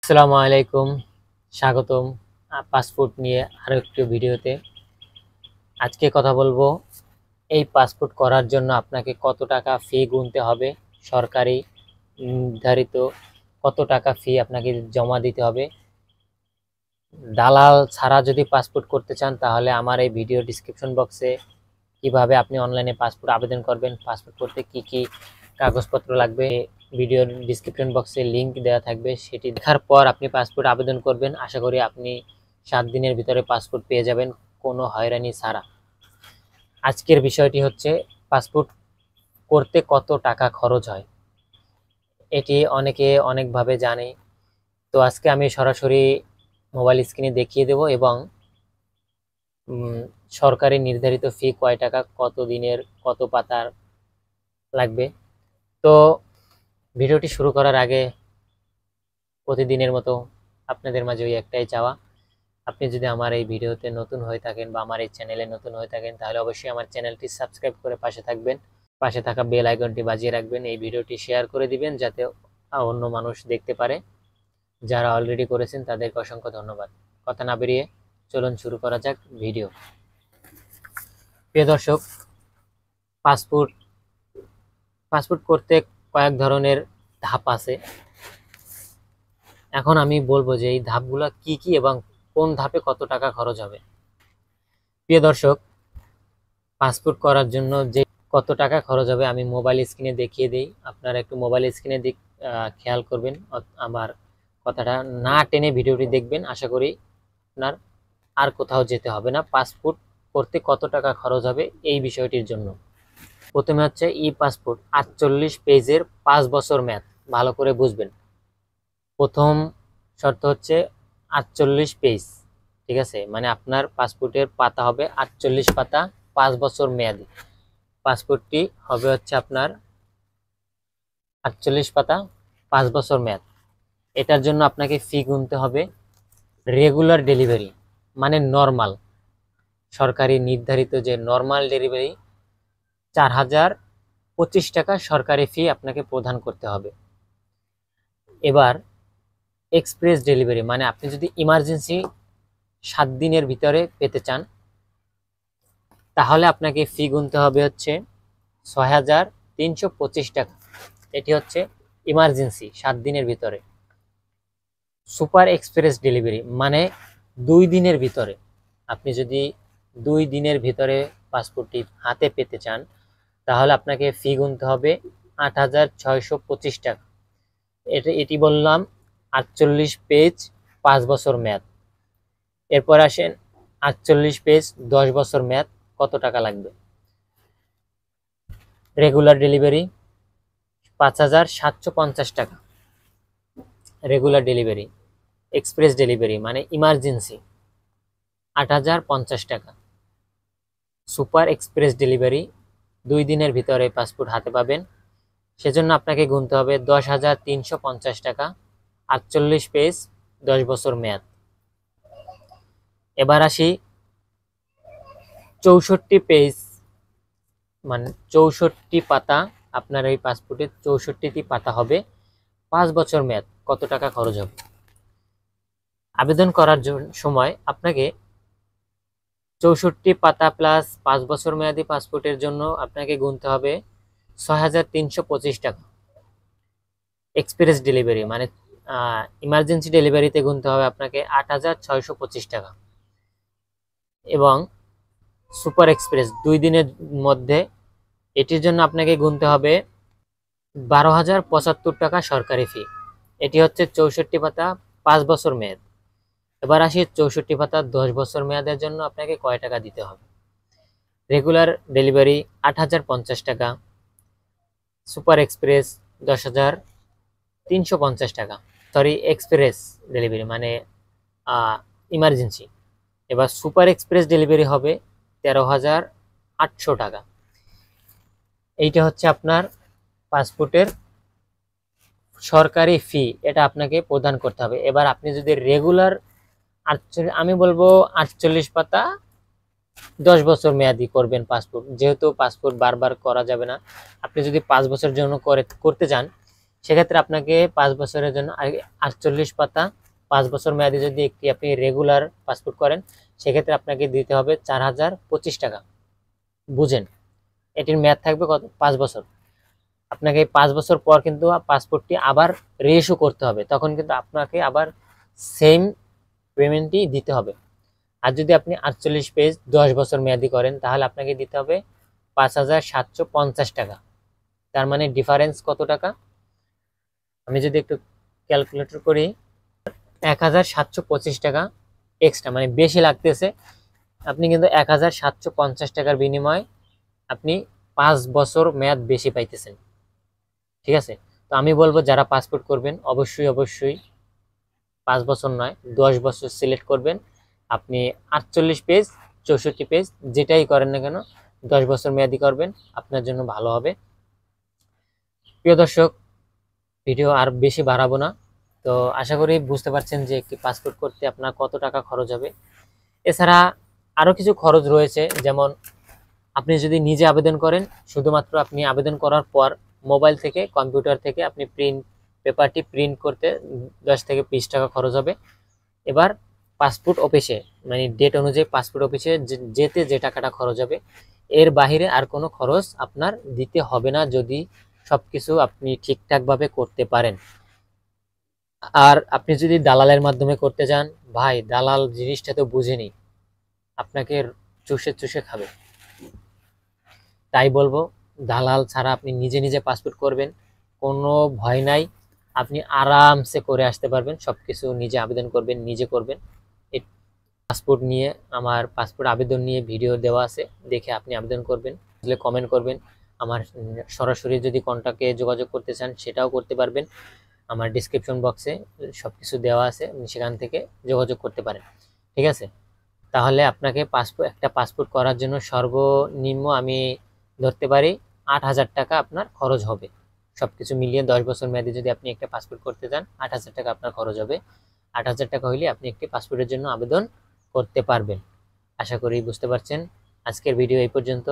আসসালামু আলাইকুম, স্বাগতম পাসপোর্ট নিয়ে আরো একটি ভিডিওতে। আজকে কথা বলবো এই পাসপোর্ট করার জন্য আপনাকে কত টাকা ফি গুনতে হবে। সরকারি নির্ধারিত কত টাকা ফি আপনাকে জমা দিতে হবে। দালাল ছাড়া যদি পাসপোর্ট করতে চান তাহলে আমার এই ভিডিও ডিসক্রিপশন বক্সে কিভাবে আপনি অনলাইনে পাসপোর্ট আবেদন করবেন, পাসপোর্ট করতে কি কি কাগজপত্র লাগবে, ভিডিওর ডিসক্রিপশন বক্সে লিংক দেওয়া থাকবে। সেটি দেখার পর আপনি পাসপোর্ট আবেদন করবেন। আশা করি আপনি 7 দিনের ভিতরে পাসপোর্ট পেয়ে যাবেন কোনো হয়রানি ছাড়া। আজকের বিষয়টি হচ্ছে পাসপোর্ট করতে কত টাকা খরচ হয়। এটি অনেকে অনেকভাবে জানে, তো আজকে আমি সরাসরি মোবাইল স্ক্রিনে দেখিয়ে দেব এবং সরকারি নির্ধারিত ফি কয় টাকা, কত দিনের, কত পাতার লাগবে। তো ভিডিওটি শুরু করার আগে প্রতিদিনের মতো আপনাদের মাঝে ওই একটাই চাওয়া, আপনি যদি আমার এই ভিডিওতে নতুন হয়ে থাকেন বা আমার এই চ্যানেলে নতুন হয়ে থাকেন তাহলে অবশ্যই আমার চ্যানেলটি সাবস্ক্রাইব করে পাশে থাকবেন, পাশে থাকা বেল আইকনটি বাজিয়ে রাখবেন, এই ভিডিওটি শেয়ার করে দিবেন যাতে অন্য মানুষ দেখতে পারে। যারা অলরেডি করেছেন তাদেরকে অসংখ্য ধন্যবাদ। কথা না বেরিয়ে চলুন শুরু করা যাক ভিডিও। প্রিয় দর্শক, পাসপোর্ট করতে কয়েক ধরনের ধাপ আছে। এখন আমি বলবো যে এই ধাপগুলো কি কি এবং কোন ধাপে কত টাকা খরচ হবে। প্রিয় দর্শক, পাসপোর্ট করার জন্য যে কত টাকা খরচ হবে আমি মোবাইল স্ক্রিনে দেখিয়ে দিই। আপনারা একটু মোবাইল স্ক্রিনে দিক খেয়াল করবেন, আমার কথাটা না টেনে ভিডিওটি দেখবেন। আশা করি আপনার আর কোথাও যেতে হবে না পাসপোর্ট করতে কত টাকা খরচ হবে এই বিষয়টির জন্য। প্রথমে হচ্ছে ই পাসপোর্ট 48 পেজের 5 বছর মেয়াদ। ভালো করে বুঝবেন, প্রথম শর্ত হচ্ছে 48 পেজ, ঠিক আছে? মানে আপনার পাসপোর্টের পাতা হবে 48 পাতা, 5 বছর মেয়াদি। পাসপোর্টটি হবে হচ্ছে আপনার 48 পাতা, 5 বছর মেয়াদ। এটার জন্য আপনাকে ফি গুনতে হবে রেগুলার ডেলিভারি, মানে নর্মাল, সরকারি নির্ধারিত যে নর্মাল ডেলিভারি 4025 টাকা সরকারি ফি আপনাকে প্রদান করতে হবে। এবার এক্সপ্রেস ডেলিভারি, মানে আপনি যদি ইমার্জেন্সি 7 দিনের ভিতরে পেতে চান তাহলে আপনাকে ফি গুনতে হবে হচ্ছে 6325 টাকা। এটি হচ্ছে ইমার্জেন্সি 7 দিনের ভিতরে। সুপার এক্সপ্রেস ডেলিভারি মানে 2 দিনের ভিতরে, আপনি যদি 2 দিনের ভিতরে পাসপোর্টটি হাতে পেতে চান তাহলে আপনাকে ফি গুনতে হবে 8625 টাকা। এটি বললাম 48 পেজ 5 বছর মেয়াদ। এরপর আসেন 48 পেজ 10 বছর মেয়াদ, কত টাকা লাগবে। রেগুলার ডেলিভারি 5750 টাকা রেগুলার ডেলিভারি। এক্সপ্রেস ডেলিভারি মানে ইমার্জেন্সি 8050 টাকা। সুপার এক্সপ্রেস ডেলিভারি 2 দিনের ভিতরে পাসপোর্ট হাতে পাবেন, সেজন্য আপনাকে গুনতে হবে 10,350 টাকা। 48 পেজ 10 বছর মেয়াদ। এবার আসি 64 পেজ, মানে 64 পাতা, আপনার এই পাসপোর্টে 64টি পাতা হবে, 5 বছর মেয়াদ, কত টাকা খরচ হবে। আবেদন করার সময় আপনাকে 64 পাতা প্লাস 5 বছর মেয়াদি পাসপোর্টের জন্য আপনাকে গুনতে হবে 6325 টাকা। এক্সপ্রেস ডেলিভারি মানে ইমার্জেন্সি ডেলিভারিতে গুনতে হবে আপনাকে 8625 টাকা। এবং সুপার এক্সপ্রেস 2 দিনের মধ্যে, এটির জন্য আপনাকে গুনতে হবে 12,075 টাকা সরকারি ফি। এটি হচ্ছে 64 পাতা 5 বছর মেয়াদ। এবার আসি 64 পাতা 10 বছর মেয়াদের জন্য আপনাকে কয় টাকা দিতে হবে। রেগুলার ডেলিভারি 8050 টাকা, সুপার এক্সপ্রেস 10,350 টাকা। সরি, এক্সপ্রেস ডেলিভারি মানে ইমার্জেন্সি। এবার সুপার এক্সপ্রেস ডেলিভারি হবে 13,800 টাকা। এইটা হচ্ছে আপনার পাসপোর্টের সরকারি ফি, এটা আপনাকে প্রদান করতে হবে। এবার আপনি যদি রেগুলার আমি বলবো 48 পাতা 10 বছর মেয়াদি করবেন পাসপোর্ট, যেহেতু পাসপোর্ট বারবার করা যাবে না। আপনি যদি 5 বছরের জন্য করতে চান সেক্ষেত্রে আপনাকে 5 বছরের জন্য 48 পাতা 5 বছর মেয়াদি যদি একটি আপনি রেগুলার পাসপোর্ট করেন, সেক্ষেত্রে আপনাকে দিতে হবে 4025 টাকা। বুঝেন, এটির মেয়াদ থাকবে কত? 5 বছর। আপনাকে 5 বছর পর কিন্তু পাসপোর্টটি আবার রিইস্যু করতে হবে, তখন কিন্তু আপনাকে আবার সেম পেমেন্টই দিতে হবে। আর যদি আপনি 48 পেজ 10 বছর মেয়াদি করেন, তাহলে আপনাকে দিতে হবে 5750 টাকা। তার মানে ডিফারেন্স কত টাকা? আমি যদি একটু ক্যালকুলেটর করি, 1725 টাকা এক্সট্রা, মানে বেশি লাগতেছে। আপনি কিন্তু 1750 টাকার বিনিময়ে আপনি 5 বছর মেয়াদ বেশি পাইতেছেন। ঠিক আছে, তো আমি বলবো যারা পাসপোর্ট করবেন অবশ্যই অবশ্যই 5 বছর নয় 10 বছর সিলেক্ট করবেন। আপনি 48 পেজ 64 পেজ যেটাই করেন না কেন 10 বছর মেয়াদি করবেন, আপনার জন্য ভালো হবে। প্রিয় দর্শক, ভিডিও আর বেশি বাড়াবো না। তো আশা করি বুঝতে পারছেন যে একটি পাসপোর্ট করতে আপনার কত টাকা খরচ হবে। এছাড়া আরও কিছু খরচ রয়েছে, যেমন আপনি যদি নিজে আবেদন করেন, শুধুমাত্র আপনি আবেদন করার পর মোবাইল থেকে কম্পিউটার থেকে আপনি পেপারটি প্রিন্ট করতে 10 থেকে 20 টাকা খরচ হবে। এবার পাসপোর্ট অফিসে, মানে ডেট অনুযায়ী পাসপোর্ট অফিসে যেতে যে টাকাটা খরচ হবে, এর বাহিরে আর কোনো খরচ আপনার দিতে হবে না, যদি সবকিছু আপনি ঠিকঠাকভাবে করতে পারেন। আর আপনি যদি দালালের মাধ্যমে করতে চান, ভাই দালাল জিনিসটা তো বুঝেনি, আপনাকে চুষে চুষে খাবে। তাই বলবো দালাল ছাড়া আপনি নিজে নিজে পাসপোর্ট করবেন, কোনো ভয় নাই। আপনি আরামসে করে আসতে পারবেন, সবকিছু নিজে আবেদন করবেন, নিজে করবেন। পাসপোর্ট নিয়ে, আমার পাসপোর্ট আবেদন নিয়ে ভিডিও দেওয়া আছে, দেখে আপনি আবেদন করবেন। কমেন্ট করবেন। আমার সরাসরি যদি কন্ট্যাক্টে যোগাযোগ করতে চান সেটাও করতে পারবেন। আমার ডিসক্রিপশন বক্সে সবকিছু দেওয়া আছে, আপনি সেখান থেকে যোগাযোগ করতে পারেন। ঠিক আছে, তাহলে আপনাকে একটা পাসপোর্ট করার জন্য সর্বনিম্ন আমি ধরতে পারি 8000 টাকা আপনার খরচ হবে। সবকিছু মিলিয়ে 10 বছর মেয়াদে যদি আপনি একটা পাসপোর্ট করতে চান, 8000 টাকা আপনার খরচ হবে। 8000 টাকা হইলে আপনি একটি পাসপোর্টের জন্য আবেদন করতে পারবেন। আশা করি বুঝতে পারছেন। আজকের ভিডিও এই পর্যন্ত।